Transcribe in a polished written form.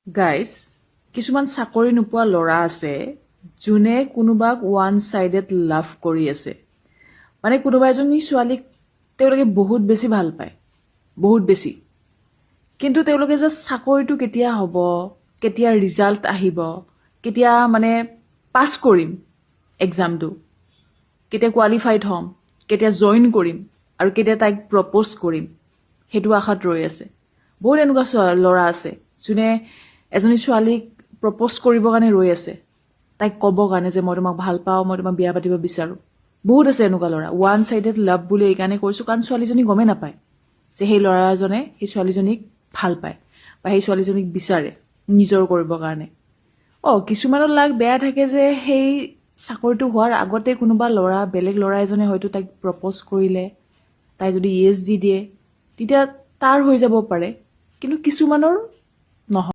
guys কিছুমান চাকৰি নোপোৱা ল'ৰা আছে যোনে কোনোবাক ওৱান চাইডেড লাভ কৰি আছে মানে কোনোবা এজনী ছোৱালীক তেওঁলোকে বহুত বেছি ভাল পায় বহুত বেছি কিন্তু তেওঁলোকে যে চাকৰিটো কেতিয়া হ'ব কেতিয়া ৰিজাল্ট আহিব কেতিয়া মানে পাছ কৰিম এক্সামটো কেতিয়া কোৱালিফাইড হ'ম কেতিয়া জইন কৰিম আৰু কেতিয়া তাইক প্ৰপ'জ কৰিম সেইটো আশাত ৰৈ আছে বহুত এনেকুৱা ল'ৰা আছে যোনে এজনী ছোৱালীক প্ৰপ'জ কৰিবৰ কাৰণে ৰৈ আছে তাইক ক'ব কাৰণে যে মই তোমাক ভাল পাওঁ মই তোমাক বিয়া পাতিব বিচাৰোঁ বহুত আছে এনেকুৱা ল'ৰা ওৱান চাইডেড লাভ বুলি এইকাৰণে কৈছোঁ কাৰণ ছোৱালীজনী গমেই নাপায় যে সেই ল'ৰাজনে সেই ছোৱালীজনীক ভাল পায় বা সেই ছোৱালীজনীক বিচাৰে নিজৰ কৰিবৰ কাৰণে কিছুমানৰ লাগ বেয়া থাকে যে সেই চাকৰিটো হোৱাৰ আগতে কোনোবা ল'ৰা বেলেগ ল'ৰা এজনে হয়তো তাইক প্ৰপ'জ কৰিলে তাই যদি য়েছ দি দিয়ে তেতিয়া তাৰ হৈ যাব পাৰে কিন্তু কিছুমানৰ নহয়